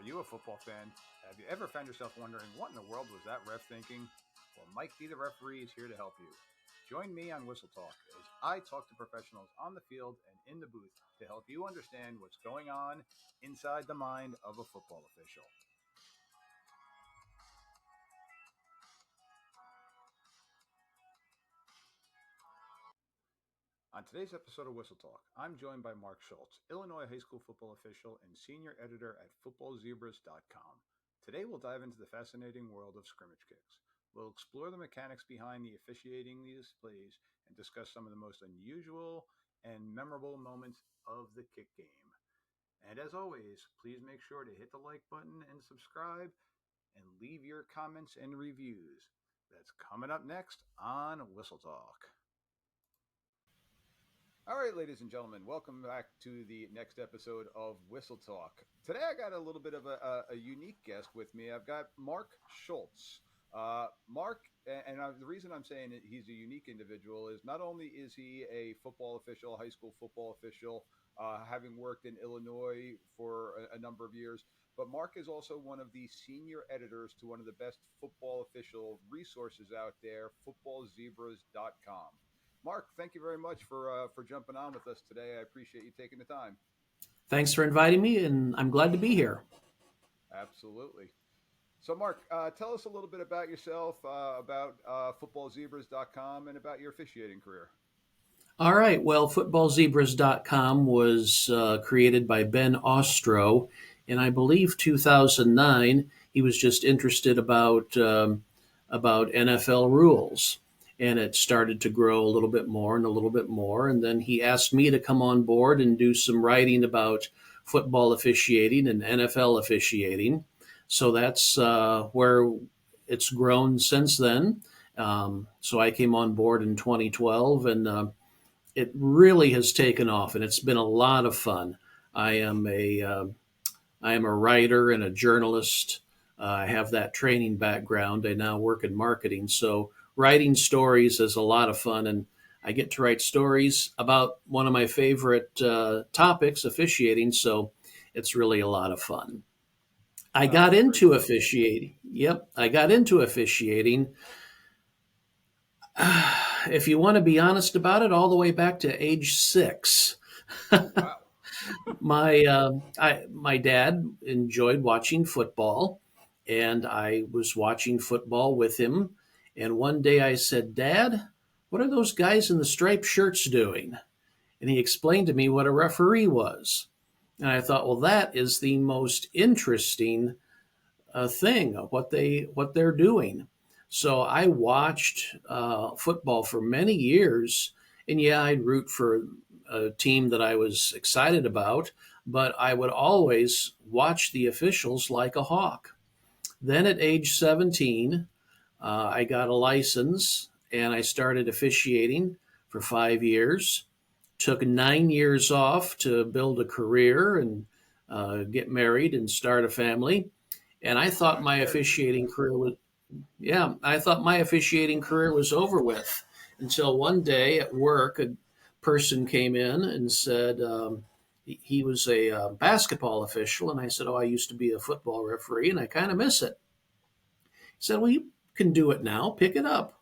Are you a football fan? Have you ever found yourself wondering what in the world was that ref thinking? Well, Mike D, the referee, is here to help you. Join me on Whistle Talk as I talk to professionals on the field and in the booth to help you understand what's going on inside the mind of a football official. On today's episode of Whistle Talk, I'm joined by Mark Schultz, Illinois high school football official and senior editor at footballzebras.com. Today we'll dive into the fascinating world of scrimmage kicks. We'll explore the mechanics behind the officiating displays and discuss some of the most unusual and memorable moments of the kick game. And as always, please make sure to hit the like button and subscribe and leave your comments and reviews. That's coming up next on Whistle Talk. All right, ladies and gentlemen, welcome back to the next episode of Whistle Talk. Today I got a little bit of a unique guest with me. I've got Mark Schultz. Mark, the reason I'm saying that he's a unique individual is not only is he a football official, high school football official, having worked in Illinois for a number of years, but Mark is also one of the senior editors to one of the best football official resources out there, footballzebras.com. Mark, thank you very much for jumping on with us today. I appreciate you taking the time. Thanks for inviting me, and I'm glad to be here. Absolutely. So, Mark, tell us a little bit about yourself, about footballzebras.com, and about your officiating career. All right. Well, footballzebras.com was created by Ben Ostro in, I believe, 2009. He was just interested about NFL rules. And it started to grow a little bit more and a little bit more. And then he asked me to come on board and do some writing about football officiating and NFL officiating. So that's where it's grown since then. So I came on board in 2012, and it really has taken off, and it's been a lot of fun. I am a writer and a journalist. I have that training background. I now work in marketing. So writing stories is a lot of fun, and I get to write stories about one of my favorite topics, officiating, so it's really a lot of fun. I got into officiating. Yep, I got into officiating, if you want to be honest about it, all the way back to age 6. Wow. My dad enjoyed watching football, and I was watching football with him. And one day I said, "Dad, what are those guys in the striped shirts doing?" And he explained to me what a referee was. And I thought, well, that is the most interesting thing of what they're doing. So I watched football for many years, and yeah, I'd root for a team that I was excited about, but I would always watch the officials like a hawk. Then at age 17, I got a license and I started officiating for 5 years. Took 9 years off to build a career and get married and start a family. And I thought my officiating career was over with until one day at work, a person came in and said he was a basketball official. And I said, "Oh, I used to be a football referee and I kind of miss it." He said, "Well, you can do it now. Pick it up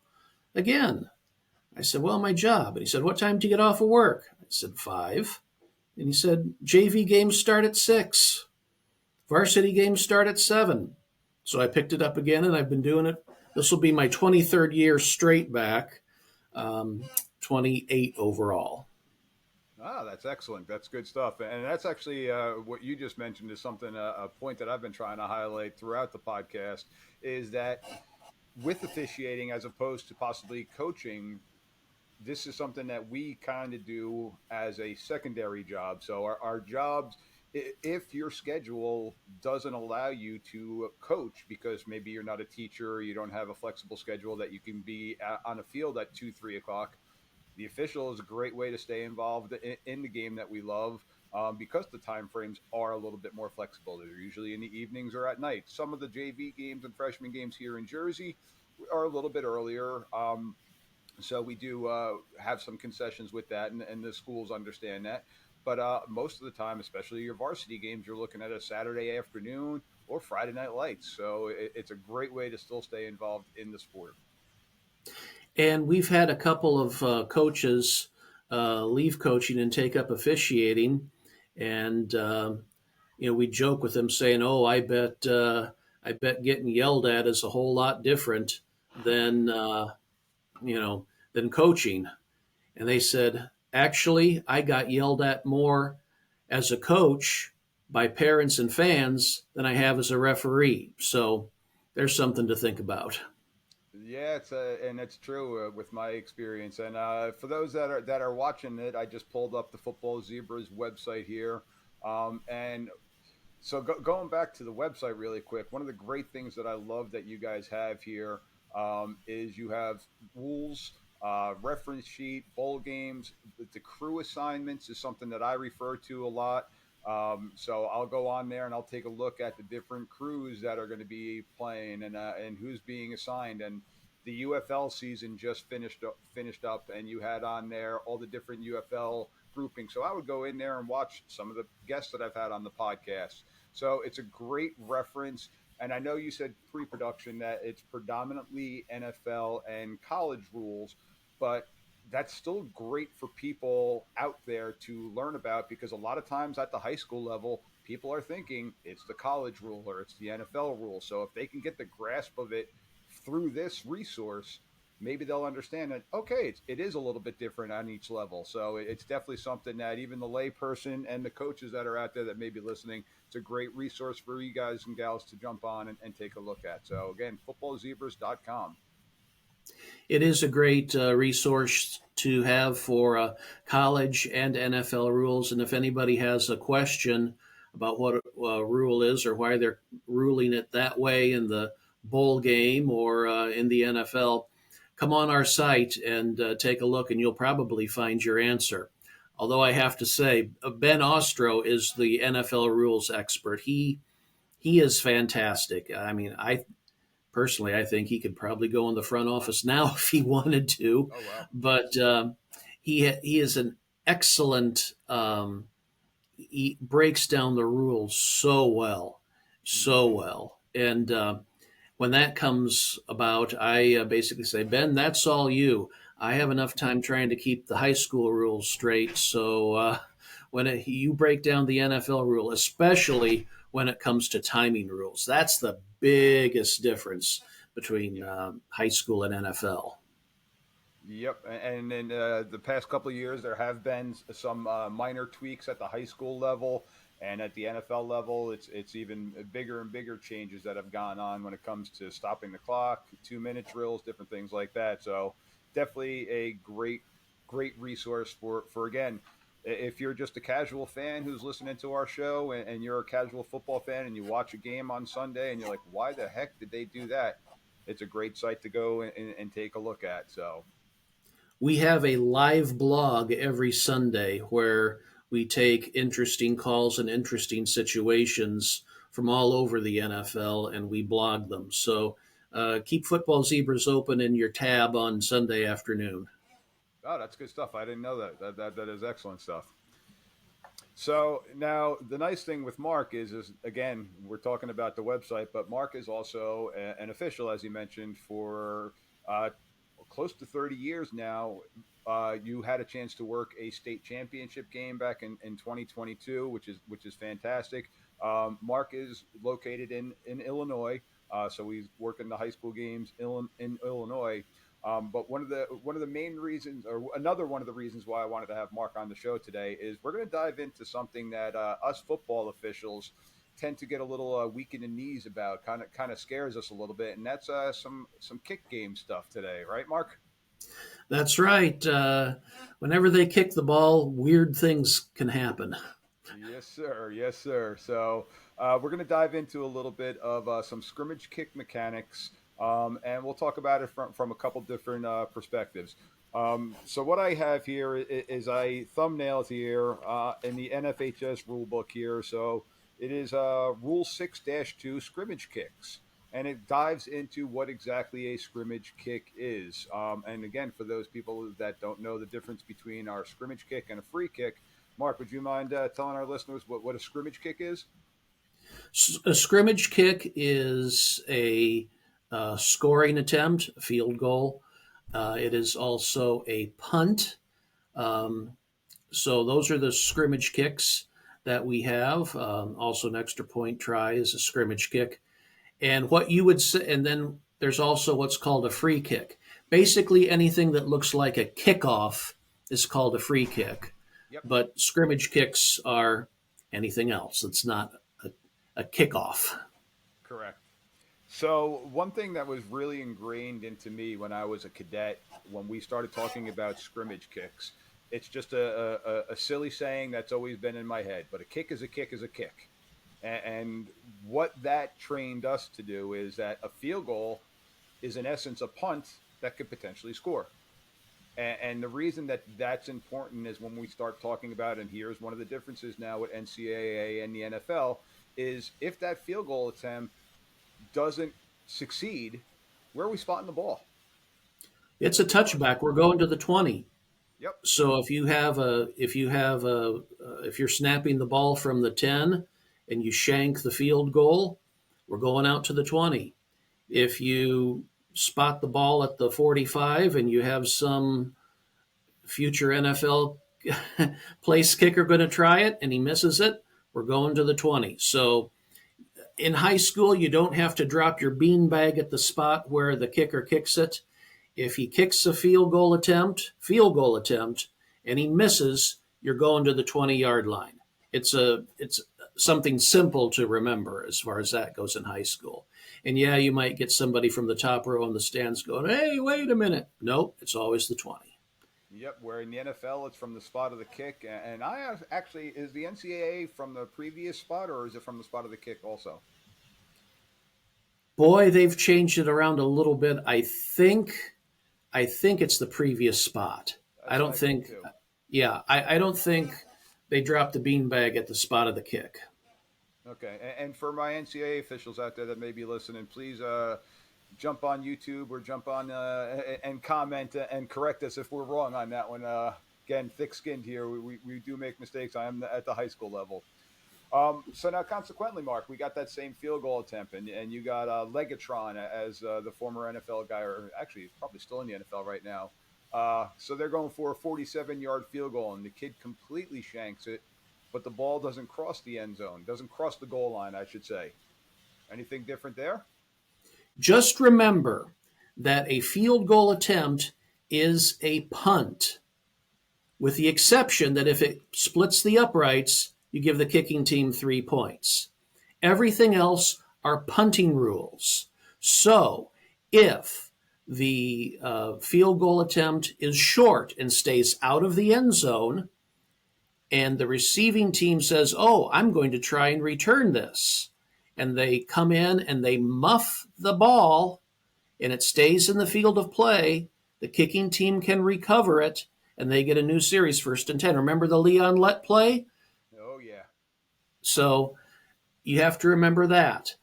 again." I said, "Well, my job." And he said, "What time do you get off of work?" I said, 5. And he said, "JV games start at 6. Varsity games start at 7. So I picked it up again, and I've been doing it. This will be my 23rd year straight back, 28 overall. Ah, that's excellent. That's good stuff. And that's actually what you just mentioned is something, a point that I've been trying to highlight throughout the podcast is that with officiating, as opposed to possibly coaching, this is something that we kind of do as a secondary job. So our jobs, if your schedule doesn't allow you to coach because maybe you're not a teacher, or you don't have a flexible schedule that you can be on a field at 2-3 o'clock, the official is a great way to stay involved in the game that we love, because the time frames are a little bit more flexible. They're usually in the evenings or at night. Some of the JV games and freshman games here in Jersey are a little bit earlier. So we do have some concessions with that, and the schools understand that. But most of the time, especially your varsity games, you're looking at a Saturday afternoon or Friday Night Lights. So it's a great way to still stay involved in the sport. And we've had a couple of coaches leave coaching and take up officiating, and we joke with them saying, "Oh, I bet getting yelled at is a whole lot different than you know than coaching." And they said, "Actually, I got yelled at more as a coach by parents and fans than I have as a referee." So there's something to think about. Yeah, and it's true with my experience. And for those that are watching it, I just pulled up the Football Zebras website here, and so going back to the website really quick, one of the great things that I love that you guys have here is you have rules, reference sheet, bowl games. The crew assignments is something that I refer to a lot. So I'll go on there and I'll take a look at the different crews that are going to be playing and who's being assigned. And the UFL season just finished up, and you had on there all the different UFL grouping. So I would go in there and watch some of the guests that I've had on the podcast. So it's a great reference. And I know you said pre-production that it's predominantly NFL and college rules, but that's still great for people out there to learn about, because a lot of times at the high school level, people are thinking it's the college rule or it's the NFL rule. So if they can get the grasp of it through this resource, maybe they'll understand that, okay, it is a little bit different on each level. So it's definitely something that even the layperson and the coaches that are out there that may be listening, it's a great resource for you guys and gals to jump on and take a look at. So again, footballzebras.com. It is a great resource to have for college and NFL rules. And if anybody has a question about what a rule is or why they're ruling it that way in the bowl game or in the NFL, come on our site and take a look, and you'll probably find your answer. Although I have to say, Ben Ostro is the NFL rules expert. He is fantastic. I mean, I think he could probably go in the front office now if he wanted to. Oh, wow. But he is an excellent. He breaks down the rules so well, so Mm-hmm. well. And when that comes about, I basically say, Ben, that's all you. I have enough time trying to keep the high school rules straight. So you break down the NFL rule, especially when it comes to timing rules, that's the biggest difference between Yeah. high school and NFL. Yep, and in the past couple of years, there have been some minor tweaks at the high school level, and at the NFL level, it's even bigger and bigger changes that have gone on when it comes to stopping the clock, 2 minute drills, different things like that. So definitely a great resource for again, if you're just a casual fan who's listening to our show and you're a casual football fan and you watch a game on Sunday and you're like, why the heck did they do that? It's a great site to go and take a look at. So. We have a live blog every Sunday where we take interesting calls and interesting situations from all over the NFL and we blog them. So keep Football Zebras open in your tab on Sunday afternoon. Oh, that's good stuff. I didn't know that. That is excellent stuff. So now the nice thing with Mark is again we're talking about the website, but Mark is also an official, as you mentioned, for uh, close to 30 years now. You had a chance to work a state championship game back in 2022, which is fantastic. Mark is located in Illinois, so he's working the high school games in Illinois. But one of the main reasons, or another one of the reasons why I wanted to have Mark on the show today is we're going to dive into something that us football officials tend to get a little weak in the knees about, kind of scares us a little bit, and that's some kick game stuff today, right, Mark? That's right. Whenever they kick the ball, weird things can happen. Yes, sir. Yes, sir. So we're going to dive into a little bit of some scrimmage kick mechanics, and we'll talk about it from a couple different perspectives. So what I have here is I thumbnailed here in the NFHS rulebook here. So it is Rule 6-2 scrimmage kicks. And it dives into what exactly a scrimmage kick is. And again, for those people that don't know the difference between our scrimmage kick and a free kick, Mark, would you mind telling our listeners what a scrimmage kick is? A scrimmage kick is a scoring attempt, a field goal. It is also a punt. Um, so those are the scrimmage kicks that we have. Also, an extra point try is a scrimmage kick. And what you would say, and then there's also what's called a free kick. Basically, anything that looks like a kickoff is called a free kick. Yep. But scrimmage kicks are anything else. It's not a kickoff. Correct. So one thing that was really ingrained into me when I was a cadet, when we started talking about scrimmage kicks, it's just a silly saying that's always been in my head. But a kick is a kick is a kick. And what that trained us to do is that a field goal is in essence a punt that could potentially score. And the reason that that's important is when we start talking about, and here's one of the differences now with NCAA and the NFL, is if that field goal attempt doesn't succeed, where are we spotting the ball? It's a touchback. We're going to the 20. Yep. So if you're snapping the ball from the 10 and you shank the field goal, we're going out to the 20. Yep. If you spot the ball at the 45 and you have some future NFL place kicker going to try it and he misses it, we're going to the 20. So in high school, you don't have to drop your beanbag at the spot where the kicker kicks it. If he kicks a field goal attempt, and he misses, you're going to the 20-yard line. It's something simple to remember as far as that goes in high school. And yeah, you might get somebody from the top row in the stands going, "Hey, wait a minute." Nope, it's always the 20. Yep. Where in the NFL, it's from the spot of the kick. And I actually, is the NCAA from the previous spot or is it from the spot of the kick also? Boy, they've changed it around a little bit. I think it's the previous spot. I That's what don't I think think, too. yeah, I don't think they dropped the beanbag at the spot of the kick. Okay. And for my NCAA officials out there that may be listening, please jump on YouTube or jump on and comment and correct us if we're wrong on that one. Again, thick skinned here. We do make mistakes. I am at the high school level. So now, consequently, Mark, we got that same field goal attempt, and you got Legatron as the former NFL guy, or actually, he's probably still in the NFL right now. So they're going for a 47-yard field goal, and the kid completely shanks it, but the ball doesn't cross the end zone, doesn't cross the goal line, I should say. Anything different there? Just remember that a field goal attempt is a punt, with the exception that if it splits the uprights, you give the kicking team 3 points. Everything else are punting rules. So if the field goal attempt is short and stays out of the end zone, and the receiving team says, "Oh, I'm going to try and return this," and they come in and they muff the ball, and it stays in the field of play, the kicking team can recover it, and they get a new series, 1st and 10. Remember the Leon Lett play? Oh, yeah. So you have to remember that.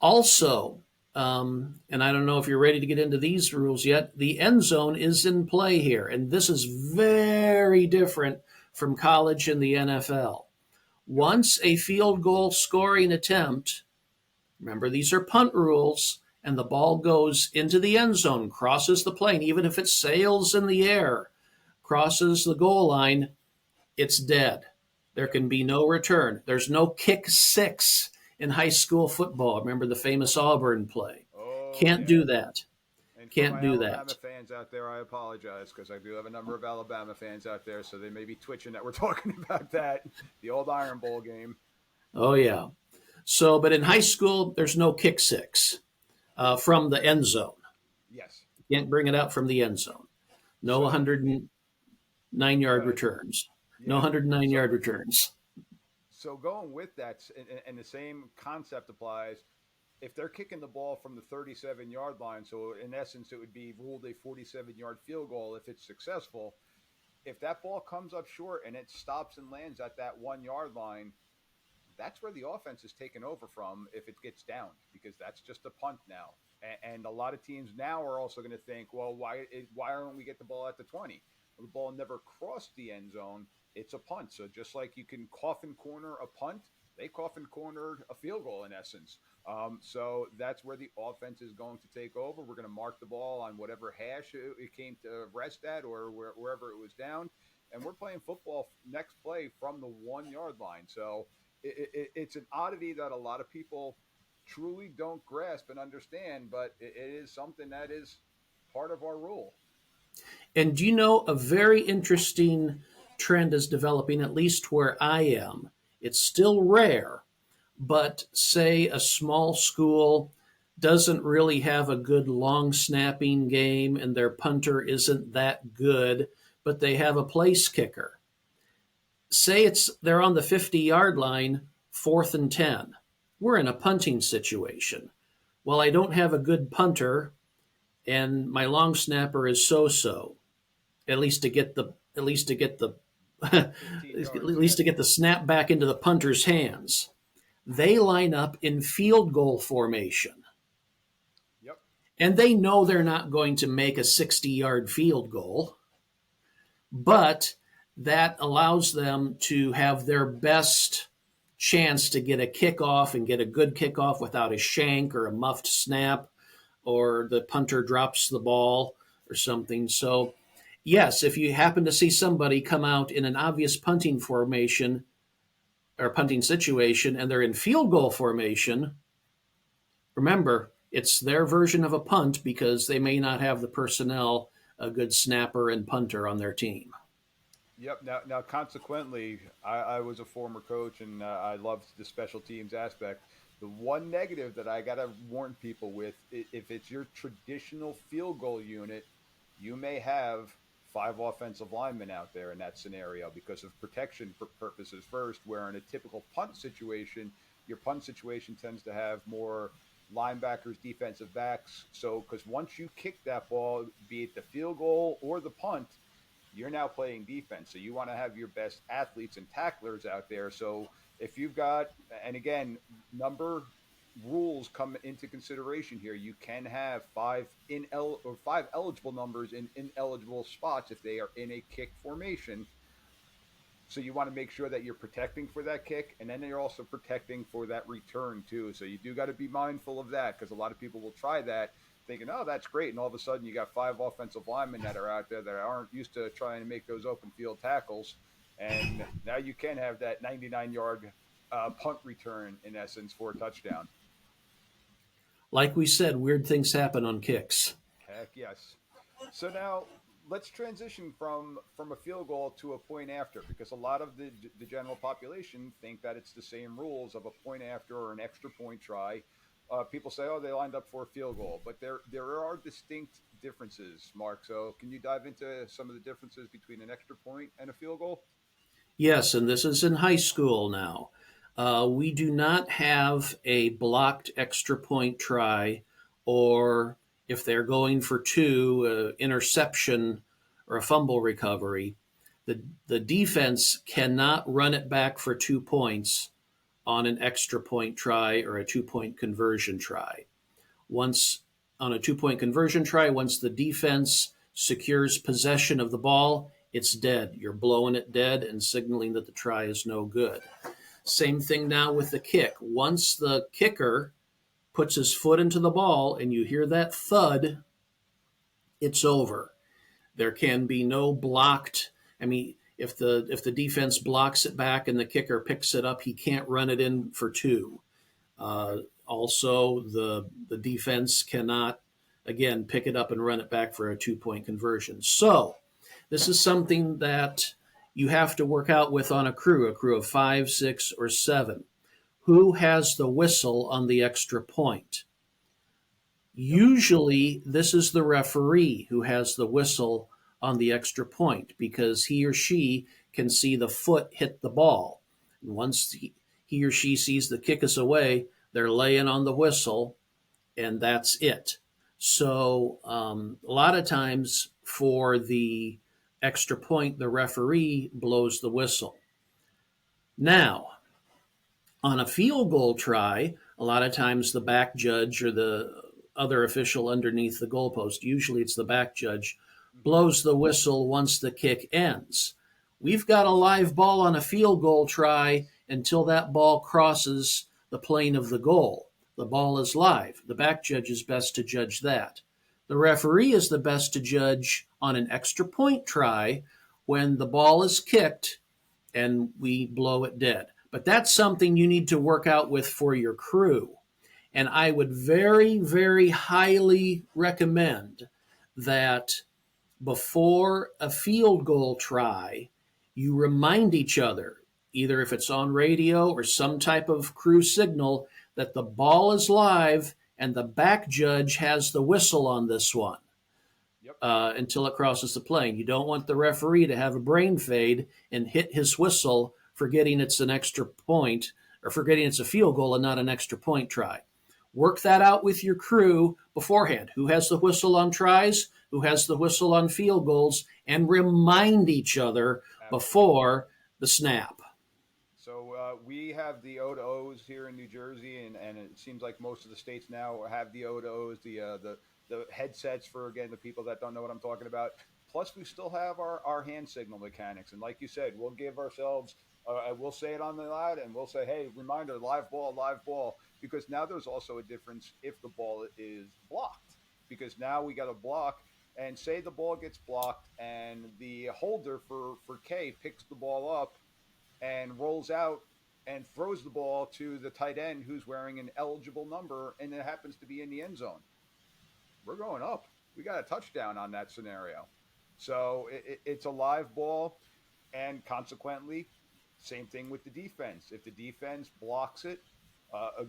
Also, and I don't know if you're ready to get into these rules yet, the end zone is in play here, and this is very different from college and the NFL. Once a field goal scoring attempt, remember these are punt rules, and the ball goes into the end zone, crosses the plane, even if it sails in the air, crosses the goal line, it's dead. There can be no return. There's no kick six in high school football. Remember the famous Auburn play? Oh, Can't yeah. do that. And for Can't my do Alabama that. fans out there, I apologize because I do have a number of Alabama fans out there, so they may be twitching that we're talking about that, the old Iron Bowl game. Oh, yeah. So, but in high school, there's no kick six from the end zone. Yes. Can't bring it out from the end zone. No So, 109-yard good. returns. No Yeah. 109-yard So, returns. so going with that, and the same concept applies. If they're kicking the ball from the 37-yard line, so in essence, it would be ruled a 47-yard field goal if it's successful. If that ball comes up short and it stops and lands at that 1 yard line, that's where the offense is taken over from if it gets down, because that's just a punt now. And a lot of teams now are also going to think, well, why don't we get the ball at the 20? Well, the ball never crossed the end zone. It's a punt. So just like you can coffin corner a punt, they coffin cornered a field goal in essence. So that's where the offense is going to take over. We're going to mark the ball on whatever hash it came to rest at, or wherever it was down, and we're playing football next play from the 1 yard line. So it's an oddity that a lot of people truly don't grasp and understand, but it is something that is part of our rule. And you know, a very interesting trend is developing, at least where I am. It's still rare, but say a small school doesn't really have a good long snapping game and their punter isn't that good, but they have a place kicker. Say they're on the 50-yard line, 4th and 10. We're in a punting situation. Well, I don't have a good punter and my long snapper is so-so. At least to get the at least to get the at 18 yards, least yeah. to get the snap back into the punter's hands. They line up in field goal formation. Yep. And they know they're not going to make a 60-yard field goal, but that allows them to have their best chance to get a kickoff and get a good kickoff without a shank or a muffed snap or the punter drops the ball or something. So, yes, if you happen to see somebody come out in an obvious punting formation or punting situation and they're in field goal formation, remember, it's their version of a punt because they may not have the personnel, a good snapper and punter on their team. Yep. Now, consequently, I was a former coach, and I loved the special teams aspect. The one negative that I gotta warn people with, if it's your traditional field goal unit, you may have five offensive linemen out there in that scenario because of protection purposes first. Where in a typical punt situation, your punt situation tends to have more linebackers, defensive backs. So, because once you kick that ball, be it the field goal or the punt, you're now playing defense. So you want to have your best athletes and tacklers out there. So if you've got, and again, number rules come into consideration here. You can have five eligible numbers in ineligible spots if they are in a kick formation. So you want to make sure that you're protecting for that kick, and then you're also protecting for that return too. So you do got to be mindful of that because a lot of people will try that thinking, oh, that's great. And all of a sudden you got five offensive linemen that are out there that aren't used to trying to make those open field tackles. And now you can have that 99-yard punt return in essence for a touchdown. Like we said, weird things happen on kicks. Heck yes. So now let's transition from a field goal to a point after because a lot of the general population think that it's the same rules of a point after or an extra point try. People say, oh, they lined up for a field goal, but there are distinct differences, Mark. So can you dive into some of the differences between an extra point and a field goal? Yes, and this is in high school now. We do not have a blocked extra point try, or if they're going for two, interception or a fumble recovery. The defense cannot run it back for 2 points on an extra point try or a 2 point conversion try. Once on a 2 point conversion try, once the defense secures possession of the ball, it's dead. You're blowing it dead and signaling that the try is no good. Same thing now with the kick. Once the kicker puts his foot into the ball and you hear that thud, it's over. There can be no blocked. I mean, if the defense blocks it back and the kicker picks it up, he can't run it in for two. Also, the defense cannot again pick it up and run it back for a 2 point conversion. So this is something that you have to work out with on a crew of 5, 6, or 7. Who has the whistle on the extra point? Yep. Usually, this is the referee who has the whistle on the extra point because he or she can see the foot hit the ball. And once he or she sees the kick is away, they're laying on the whistle, and that's it. So a lot of times for the extra point, the referee blows the whistle. Now, on a field goal try, a lot of times the back judge or the other official underneath the goalpost, usually it's the back judge, blows the whistle once the kick ends. We've got a live ball on a field goal try, until that ball crosses the plane of the goal. The ball is live. The back judge is best to judge that. The referee is the best to judge on an extra point try when the ball is kicked and we blow it dead. But that's something you need to work out with for your crew. And I would very, very highly recommend that before a field goal try, you remind each other, either if it's on radio or some type of crew signal, that the ball is live and the back judge has the whistle on this one. Yep. Until it crosses the plane. You don't want the referee to have a brain fade and hit his whistle, forgetting it's an extra point or forgetting it's a field goal and not an extra point try. Work that out with your crew beforehand. Who has the whistle on tries? Who has the whistle on field goals? And remind each other before the snap. So we have the O to O's here in New Jersey, and it seems like most of the states now have the O to O's, the headsets for, again, the people that don't know what I'm talking about. Plus, we still have our hand signal mechanics. And like you said, we'll give ourselves, we'll say it on the loud, and we'll say, hey, reminder, live ball. Because now there's also a difference if the ball is blocked. Because now we got a block, and say the ball gets blocked, and the holder for K picks the ball up and rolls out and throws the ball to the tight end who's wearing an eligible number, and it happens to be in the end zone. We're going up. We got a touchdown on that scenario. So it's a live ball, and consequently, same thing with the defense. If the defense blocks it, a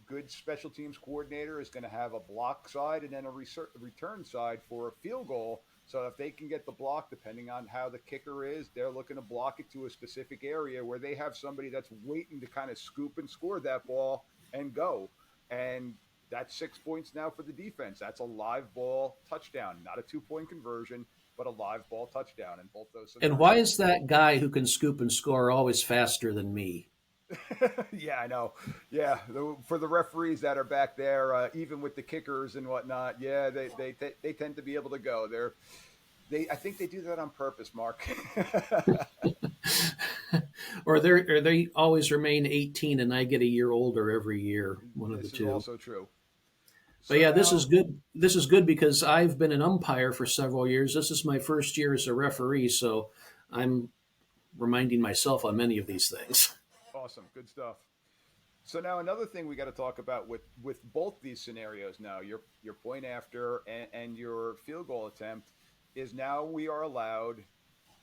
good special teams coordinator is going to have a block side and then a return side for a field goal. So if they can get the block, depending on how the kicker is, they're looking to block it to a specific area where they have somebody that's waiting to kind of scoop and score that ball and go. And that's 6 points now for the defense. That's a live ball touchdown, not a 2-point conversion, but a live ball touchdown in both those scenarios. And why is that guy who can scoop and score always faster than me? Yeah, I know. Yeah, for the referees that are back there, even with the kickers and whatnot, yeah, they tend to be able to go. I think they do that on purpose, Mark. or they always remain 18, and I get a year older every year. One of the two. This is also true. But yeah, this is good. This is good because I've been an umpire for several years. This is my first year as a referee, so I'm reminding myself on many of these things. Awesome. Good stuff. So now another thing we got to talk about with both these scenarios now, your point after and your field goal attempt, is now we are allowed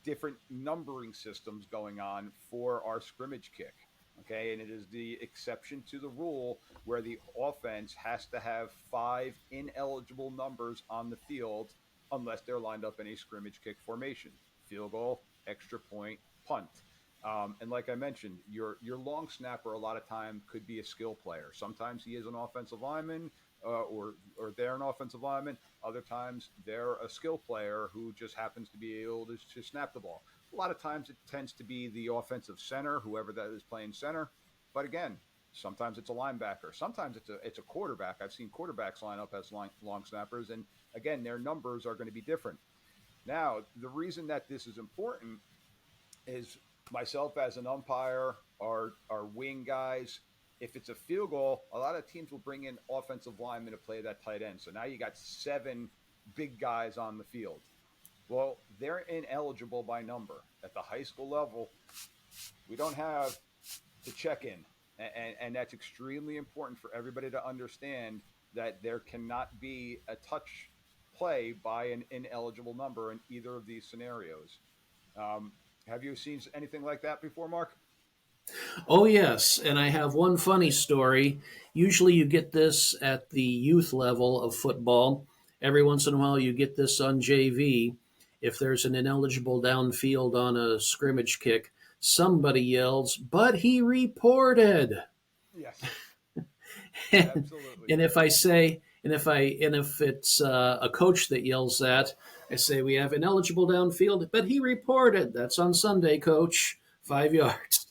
different numbering systems going on for our scrimmage kick. Okay, and it is the exception to the rule where the offense has to have 5 ineligible numbers on the field unless they're lined up in a scrimmage kick formation: field goal, extra point, punt. And like I mentioned, your long snapper a lot of time could be a skill player. Sometimes he is an offensive lineman, or they're an offensive lineman. Other times they're a skill player who just happens to be able to snap the ball. A lot of times it tends to be the offensive center, whoever that is playing center. But again, sometimes it's a linebacker. Sometimes it's a quarterback. I've seen quarterbacks line up as long snappers, and again, their numbers are going to be different. Now, the reason that this is important is myself as an umpire, our wing guys. If it's a field goal, a lot of teams will bring in offensive linemen to play that tight end. So now you got 7 big guys on the field. Well, they're ineligible by number. At the high school level, we don't have the check-in. And that's extremely important for everybody to understand, that there cannot be a touch play by an ineligible number in either of these scenarios. Have you seen anything like that before, Mark? Oh, yes. And I have one funny story. Usually you get this at the youth level of football. Every once in a while you get this on JV. If there's an ineligible downfield on a scrimmage kick, somebody yells, "But he reported." Yes. And if I say, and if it's a coach that yells that, I say, "We have ineligible downfield, but he reported. That's on Sunday, coach. 5 yards."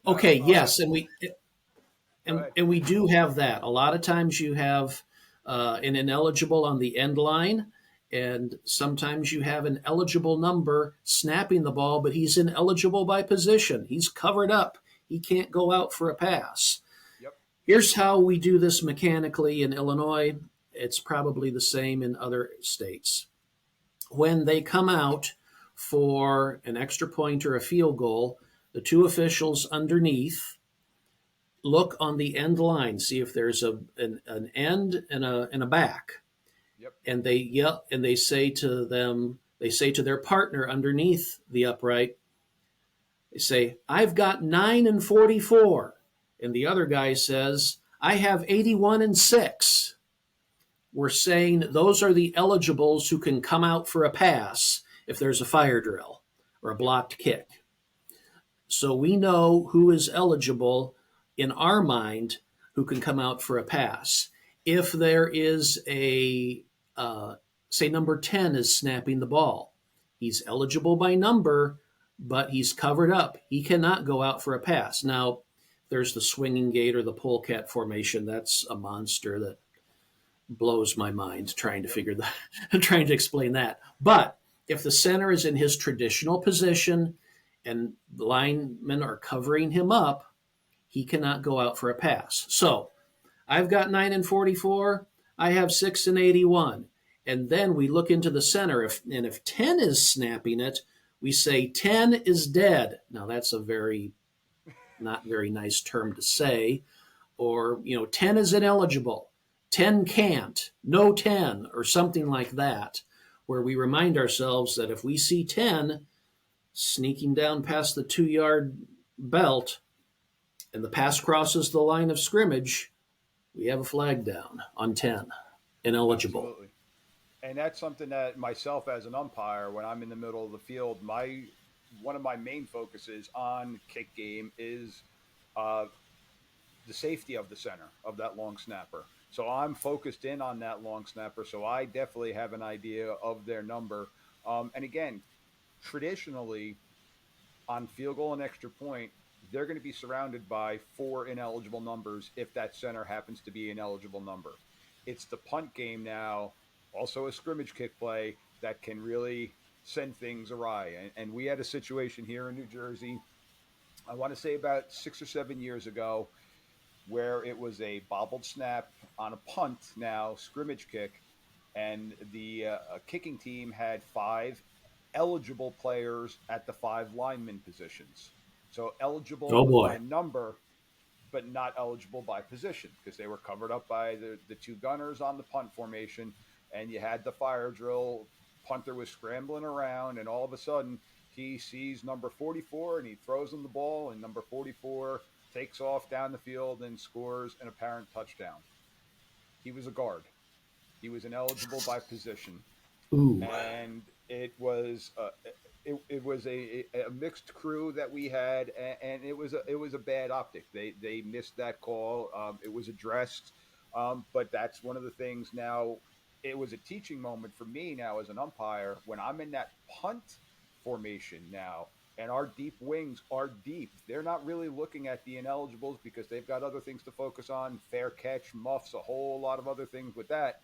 Okay, yes, and we do have that. A lot of times you have an ineligible on the end line, and sometimes you have an eligible number snapping the ball, but he's ineligible by position. He's covered up. he can't go out for a pass. Yep. Here's how we do this mechanically in Illinois. It's probably the same in other states. When they come out for an extra point or a field goal, the two officials underneath look on the end line, see if there's an end and a back, Yep. and they yell and they say to them, they say to their partner underneath the upright, they say, "I've got 9 and 44," and the other guy says, "I have 81 and 6." We're saying those are the eligibles who can come out for a pass if there's a fire drill or a blocked kick. So we know who is eligible in our mind who can come out for a pass. If there is say number 10 is snapping the ball, he's eligible by number, but he's covered up. He cannot go out for a pass. Now, there's the swinging gate or the polecat formation. That's a monster that blows my mind trying to Yep. figure that, trying to explain that. But if the center is in his traditional position and the linemen are covering him up, he cannot go out for a pass. So I've got 9 and 44. I have 6 and 81. And then we look into the center. If 10 is snapping it, we say 10 is dead. Now that's a not very nice term to say. Or 10 is ineligible. 10 can't, no 10, or something like that, where we remind ourselves that if we see 10 sneaking down past the 2-yard belt and the pass crosses the line of scrimmage, we have a flag down on 10, ineligible. Absolutely. And that's something that myself as an umpire, when I'm in the middle of the field, one of my main focuses on kick game is uh, the safety of the center of that long snapper. So I'm focused in on that long snapper. So I definitely have an idea of their number. And again, traditionally on field goal and extra point, they're going to be surrounded by 4 ineligible numbers if that center happens to be an eligible number. It's the punt game now, also a scrimmage kick play, that can really send things awry. And we had a situation here in New Jersey, I want to say about 6 or 7 years ago, where it was a bobbled snap on a punt, now scrimmage kick, and the kicking team had 5 eligible players at the 5 lineman positions. So Oh eligible by boy. number, but not eligible by position because they were covered up by the 2 gunners on the punt formation. And you had the fire drill. Punter was scrambling around, and all of a sudden he sees number 44 and he throws him the ball, and number 44 takes off down the field and scores an apparent touchdown. He was a guard. He was ineligible by position, Ooh. and it was a mixed crew that we had, and it was a bad optic. They missed that call. It was addressed, but that's one of the things. Now, it was a teaching moment for me now as an umpire when I'm in that punt formation now. And our deep wings are deep. They're not really looking at the ineligibles because they've got other things to focus on, fair catch, muffs, a whole lot of other things with that.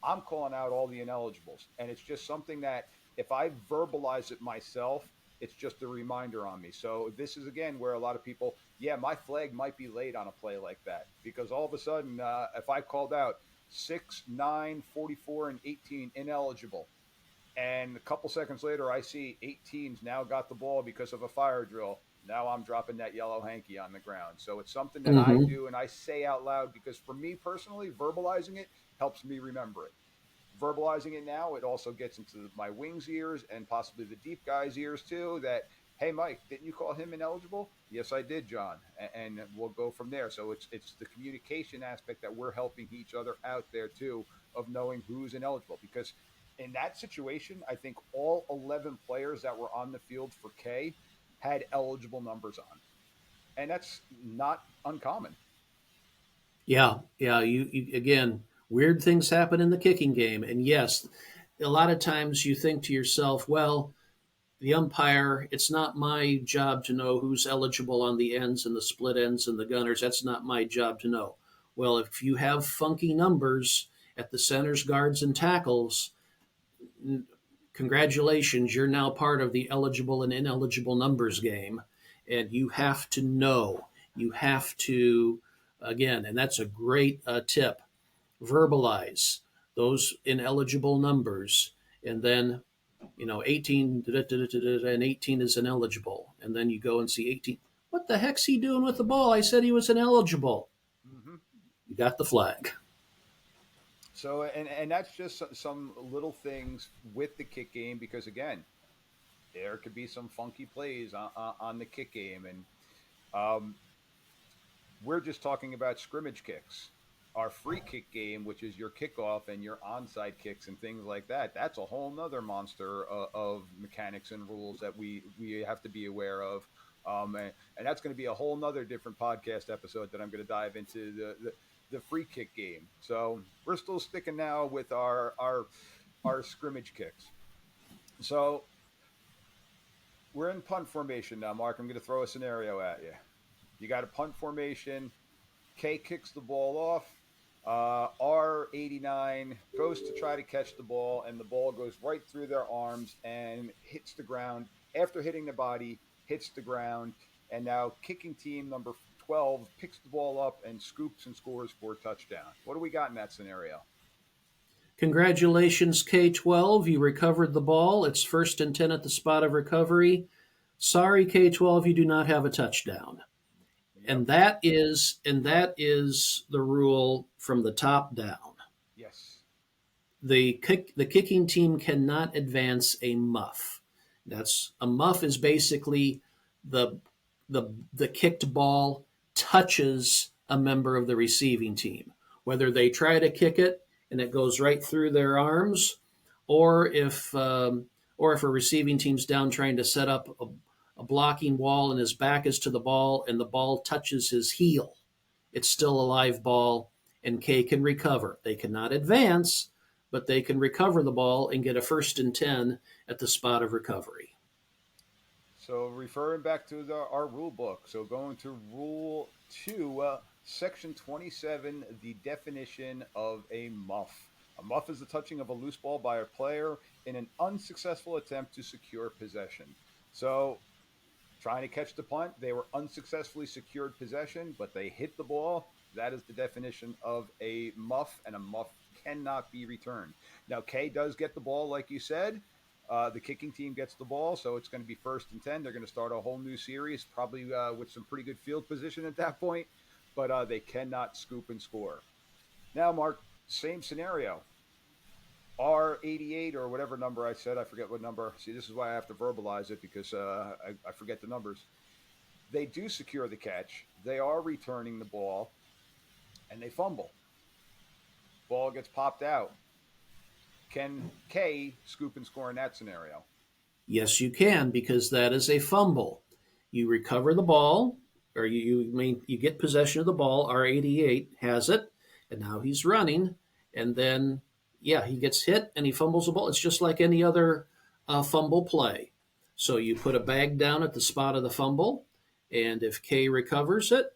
I'm calling out all the ineligibles. And it's just something that if I verbalize it myself, it's just a reminder on me. So this is again where a lot of people, yeah, my flag might be laid on a play like that because all of a sudden, if I called out 6, 9, 44, and 18 ineligible, and a couple seconds later, I see 8 teams now got the ball because of a fire drill. Now I'm dropping that yellow hanky on the ground. So it's something that I Mm-hmm. do and I say out loud because for me personally, verbalizing it helps me remember it. Verbalizing it now, it also gets into my wings ears and possibly the deep guys' ears too. That hey, Mike, didn't you call him ineligible? Yes, I did, John, and we'll go from there. So it's the communication aspect that we're helping each other out there too of knowing who's ineligible because in that situation, I think all 11 players that were on the field for K had eligible numbers on, and that's not uncommon. Yeah, yeah. You again, weird things happen in the kicking game, and yes, a lot of times you think to yourself, well, the umpire, it's not my job to know who's eligible on the ends and the split ends and the gunners. That's not my job to know. Well, if you have funky numbers at the centers, guards, and tackles, congratulations, you're now part of the eligible and ineligible numbers game. And you have to know. You have to, again, and that's a great tip, verbalize those ineligible numbers. And then, 18, and 18 is ineligible. And then you go and see 18. What the heck's he doing with the ball? I said he was ineligible. Hmm. You got the flag. So, and that's just some little things with the kick game because again, there could be some funky plays on the kick game, and um, we're just talking about scrimmage kicks. Our free kick game, which is your kickoff and your onside kicks and things like that, that's a whole nother monster of mechanics and rules that we have to be aware of. And that's going to be a whole nother different podcast episode that I'm going to dive into the free kick game. So we're still sticking now with our scrimmage kicks. So we're in punt formation now, Mark. I'm going to throw a scenario at you. You got a punt formation. K kicks the ball off. R89 goes to try to catch the ball, and the ball goes right through their arms and hits the ground. After hitting the body, hits the ground, and now kicking team number 12 picks the ball up and scoops and scores for a touchdown. What do we got in that scenario? Congratulations, K-12. You recovered the ball. It's 1st and 10 at the spot of recovery. Sorry, K-12, you do not have a touchdown. Yep. And that is the rule from the top down. Yes. The kicking team cannot advance a muff. A muff is basically the kicked ball touches a member of the receiving team, whether they try to kick it and it goes right through their arms, or if a receiving team's down trying to set up a blocking wall and his back is to the ball and the ball touches his heel. It's still a live ball, and K can recover. They cannot advance, but they can recover the ball and get a 1st and 10 at the spot of recovery. So referring back to our rule book. So going to Rule 2, Section 27, the definition of a muff. A muff is the touching of a loose ball by a player in an unsuccessful attempt to secure possession. So trying to catch the punt, they were unsuccessfully secured possession, but they hit the ball. That is the definition of a muff, and a muff cannot be returned. Now, K does get the ball, like you said. The kicking team gets the ball, so it's going to be 1st and 10. They're going to start a whole new series, probably with some pretty good field position at that point, but they cannot scoop and score. Now, Mark, same scenario. R88 or whatever number I said, I forget what number. See, this is why I have to verbalize it because I forget the numbers. They do secure the catch. They are returning the ball, and they fumble. Ball gets popped out. Can K scoop and score in that scenario? Yes, you can, because that is a fumble. You recover the ball, or you get possession of the ball. R88 has it, and now he's running, and then he gets hit and he fumbles the ball. It's just like any other fumble play. So you put a bag down at the spot of the fumble, and if K recovers it,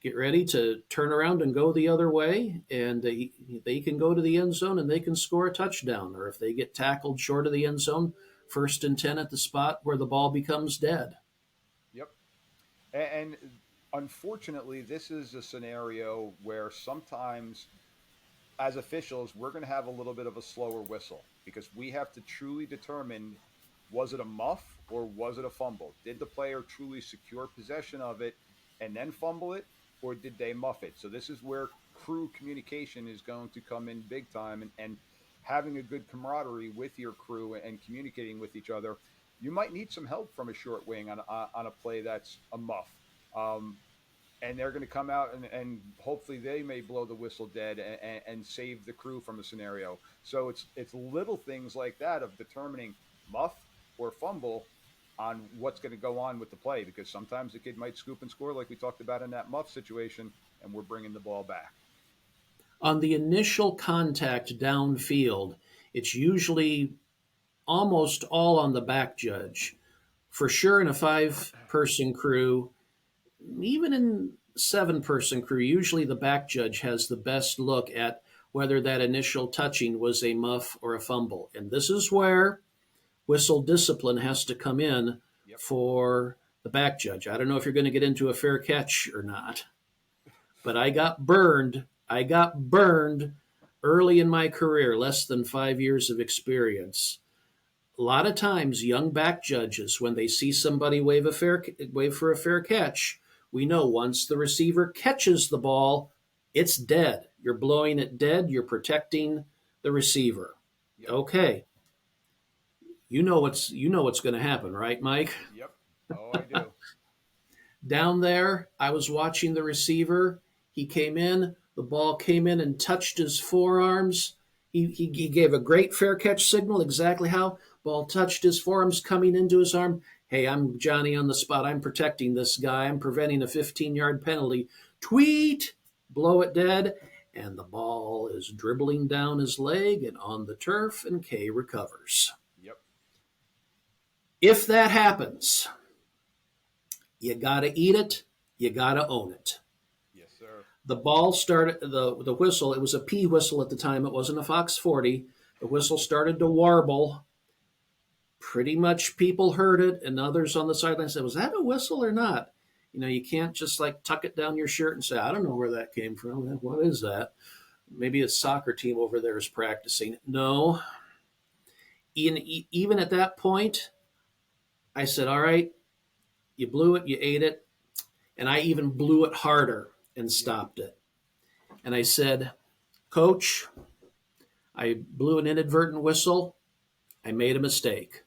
get ready to turn around and go the other way, and they can go to the end zone and they can score a touchdown. Or if they get tackled short of the end zone, 1st and 10 at the spot where the ball becomes dead. Yep. And unfortunately, this is a scenario where sometimes as officials, we're going to have a little bit of a slower whistle because we have to truly determine, was it a muff or was it a fumble? Did the player truly secure possession of it and then fumble it, or did they muff it? So this is where crew communication is going to come in big time, and having a good camaraderie with your crew and communicating with each other. You might need some help from a short wing on a play that's a muff. And they're going to come out and hopefully they may blow the whistle dead and save the crew from the scenario. So it's little things like that of determining muff or fumble on what's going to go on with the play, because sometimes the kid might scoop and score like we talked about in that muff situation, and we're bringing the ball back. On the initial contact downfield, it's usually almost all on the back judge. For sure, in a 5-person crew, even in 7-person crew, usually the back judge has the best look at whether that initial touching was a muff or a fumble. And this is where whistle discipline has to come in Yep. for the back judge. I don't know if you're going to get into a fair catch or not, but I got burned. I got burned early in my career, less than 5 years of experience. A lot of times, young back judges, when they see somebody wave for a fair catch, we know once the receiver catches the ball, it's dead. You're blowing it dead. You're protecting the receiver. Yep. Okay, you know what's going to happen, right, Mike? Yep. Oh, I do. Down there, I was watching the receiver. He came in, the ball came in and touched his forearms. He gave a great fair catch signal, exactly how. Ball touched his forearms coming into his arm. Hey, I'm Johnny on the spot. I'm protecting this guy. I'm preventing a 15-yard penalty. Tweet! Blow it dead. And the ball is dribbling down his leg and on the turf, and Kay recovers. Yep. If that happens, you got to eat it. You got to own it. Yes, sir. The ball started, the whistle, it was a P whistle at the time. It wasn't a Fox 40. The whistle started to warble. Pretty much people heard it, and others on the sideline said, was that a whistle or not? You can't just like tuck it down your shirt and say, I don't know where that came from. What is that? Maybe a soccer team over there is practicing. No. Even at that point, I said, all right, you blew it, you ate it. And I even blew it harder and stopped it. And I said, Coach, I blew an inadvertent whistle. I made a mistake.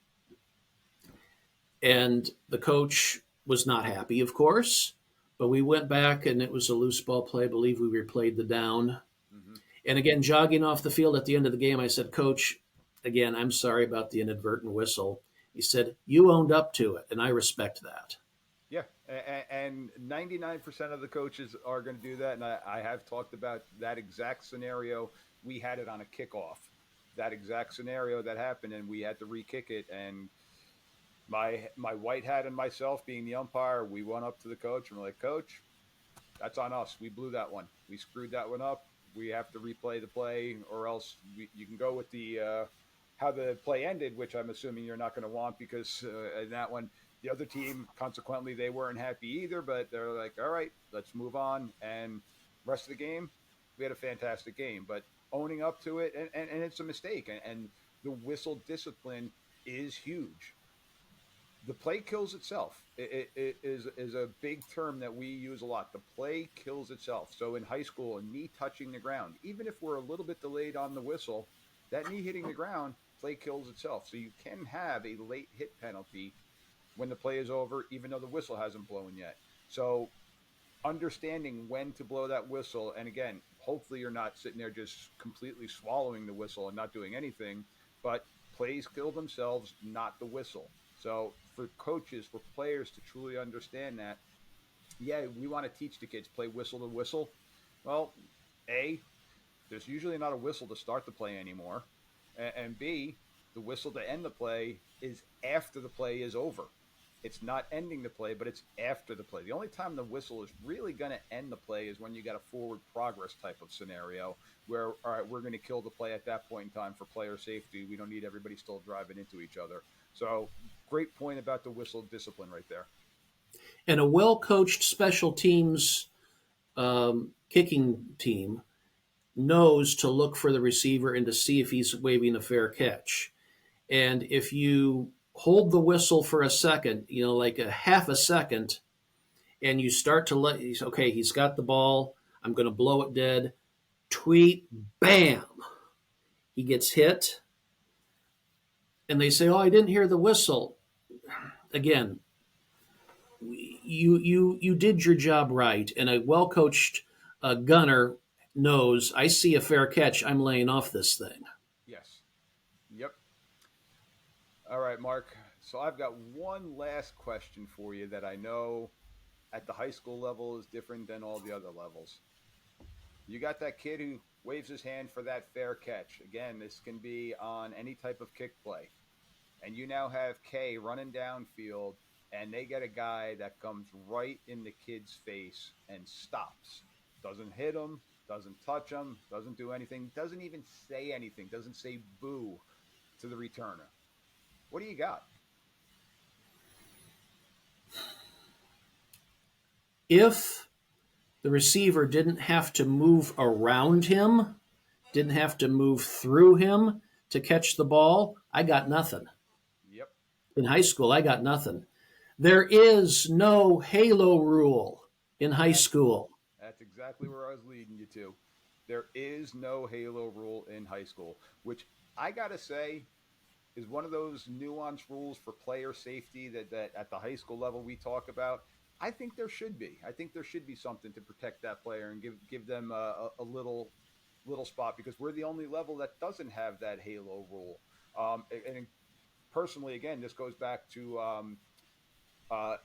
And the coach was not happy, of course, but we went back and it was a loose ball play. I believe we replayed the down. Mm-hmm. And again, jogging off the field at the end of the game, I said, Coach, again, I'm sorry about the inadvertent whistle. He said, you owned up to it, and I respect that. Yeah, and 99% of the coaches are going to do that. And I have talked about that exact scenario. We had it on a kickoff, that exact scenario that happened, and we had to re-kick it. And my white hat and myself, being the umpire, we went up to the coach and we're like, Coach, that's on us. We blew that one. We screwed that one up. We have to replay the play, or else you can go with the how the play ended, which I'm assuming you're not going to want, because in that one, the other team, consequently, they weren't happy either, but they're like, all right, let's move on. And rest of the game, we had a fantastic game. But owning up to it, and it's a mistake. And the whistle discipline is huge. The play kills itself. It is a big term that we use a lot. The play kills itself. So in high school, a knee touching the ground, even if we're a little bit delayed on the whistle, that knee hitting the ground, play kills itself. So you can have a late hit penalty when the play is over, even though the whistle hasn't blown yet. So understanding when to blow that whistle, and again, hopefully you're not sitting there just completely swallowing the whistle and not doing anything, but plays kill themselves, not the whistle. So for coaches, for players to truly understand that, yeah, we want to teach the kids play whistle to whistle. Well, A, there's usually not a whistle to start the play anymore. And B, the whistle to end the play is after the play is over. It's not ending the play, but it's after the play. The only time the whistle is really going to end the play is when you got a forward progress type of scenario where, all right, we're going to kill the play at that point in time for player safety. We don't need everybody still driving into each other. So great point about the whistle discipline right there. And a well-coached special teams kicking team knows to look for the receiver and to see if he's waving a fair catch. And if you hold the whistle for a second, like a half a second, and you start to okay, he's got the ball, I'm going to blow it dead, tweet, bam, he gets hit, and they say, oh, I didn't hear the whistle. Again, you did your job right, and a well-coached gunner knows, I see a fair catch, I'm laying off this thing. Yes. Yep. All right, Mark. So I've got one last question for you that I know at the high school level is different than all the other levels. You got that kid who waves his hand for that fair catch. Again, this can be on any type of kick play. And you now have Kay running downfield, and they get a guy that comes right in the kid's face and stops. Doesn't hit him, doesn't touch him, doesn't do anything, doesn't even say anything, doesn't say boo to the returner. What do you got? If the receiver didn't have to move around him, didn't have to move through him to catch the ball, I got nothing. Yep. In high school, I got nothing. There is no halo rule in high That's school. that's exactly where I was leading you to. There is no halo rule in high school, which I gotta say is one of those nuanced rules for player safety that at the high school level we talk about. I think there should be. I think there should be something to protect that player and give them a little spot because we're the only level that doesn't have that halo rule. And personally, again, this goes back to uh,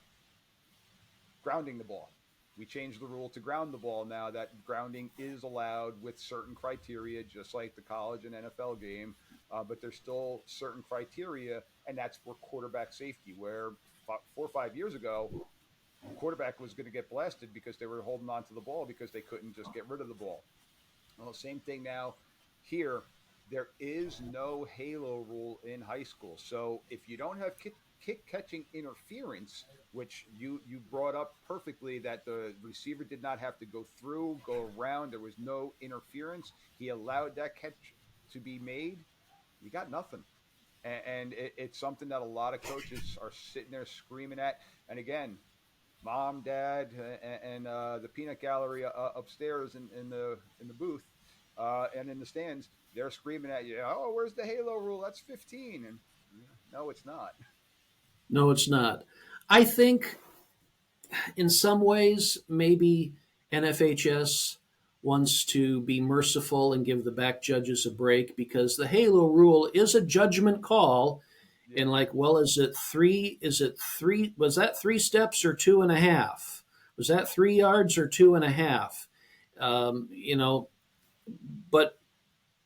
grounding the ball. We changed the rule to ground the ball now that grounding is allowed with certain criteria, just like the college and NFL game. But there's still certain criteria, and that's for quarterback safety. Where 4 or 5 years ago, quarterback was going to get blasted because they were holding on to the ball because they couldn't just get rid of the ball. Well, same thing now here. There is no halo rule in high school. So if you don't have kick catching interference, which you brought up perfectly, that the receiver did not have to go through, go around, there was no interference. He allowed that catch to be made. You got nothing. And it's something that a lot of coaches are sitting there screaming at. And again, mom, dad, and the peanut gallery upstairs in the booth and in the stands, they're screaming at you. Oh, where's the halo rule? That's 15, and no, it's not. No, it's not. I think in some ways, maybe NFHS wants to be merciful and give the back judges a break because the halo rule is a judgment call. Yeah, And like, well, is it three? Is it three? Was that 3 steps or 2.5? Was that 3 yards or 2.5? You know, but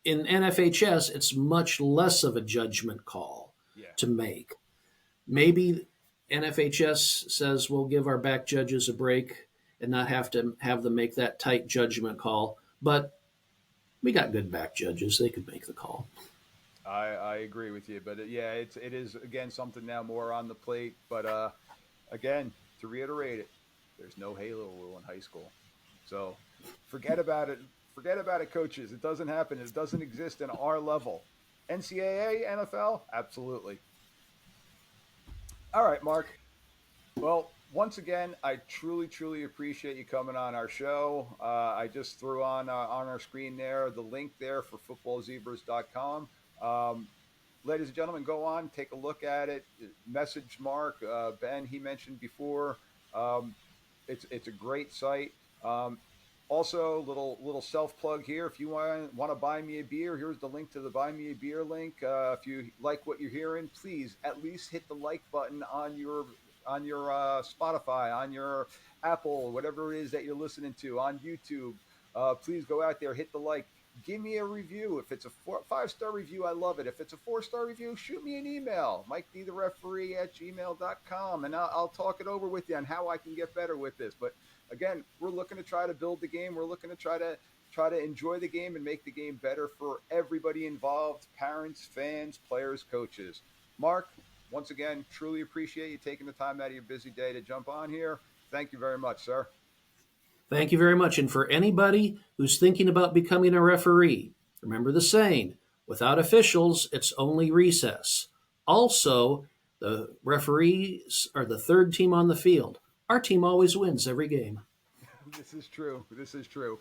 in NFHS, it's much less of a judgment call yeah. to make. Maybe NFHS says we'll give our back judges a break and not have to have them make that tight judgment call. But we got good back judges; they could make the call. I agree with you, but yeah, it is again something now more on the plate. But again, to reiterate it, there's no halo rule in high school, so forget about it. Forget about it, coaches. It doesn't happen. It doesn't exist in our level. NCAA, NFL, absolutely. All right, Mark. Well, once again, I truly, truly appreciate you coming on our show. I just threw on our screen there the link there for footballzebras.com. Ladies and gentlemen, go on, take a look at it. Message Mark, Ben, he mentioned before. Um, it's a great site. Also, little self plug here. If you want to buy me a beer, here's the link to the buy me a beer link. If you like what you're hearing, please at least hit the like button on your Spotify, on your Apple, whatever it is that you're listening to, on YouTube. Please go out there, hit the like. Give me a review. If it's a 5-star review, I love it. If it's a 4-star review, shoot me an email, MikeDThereferee@gmail.com, and I'll talk it over with you on how I can get better with this. But again, we're looking to try to build the game. We're looking to try to enjoy the game and make the game better for everybody involved, parents, fans, players, coaches. Mark, once again, truly appreciate you taking the time out of your busy day to jump on here. Thank you very much, sir. Thank you very much. And for anybody who's thinking about becoming a referee, remember the saying: without officials, it's only recess. Also, the referees are the third team on the field. Our team always wins every game. This is true. This is true.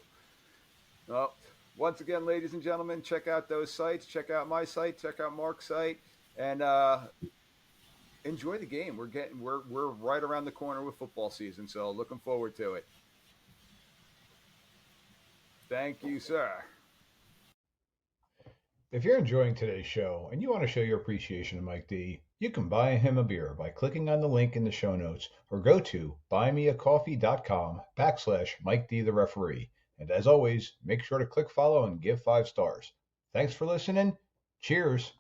Well, once again, ladies and gentlemen, check out those sites. Check out my site. Check out Mark's site, and enjoy the game. We're right around the corner with football season, so looking forward to it. Thank you, sir. If you're enjoying today's show and you want to show your appreciation to Mike D, you can buy him a beer by clicking on the link in the show notes or go to buymeacoffee.com/Mike D the referee. And as always, make sure to click follow and give 5 stars. Thanks for listening. Cheers.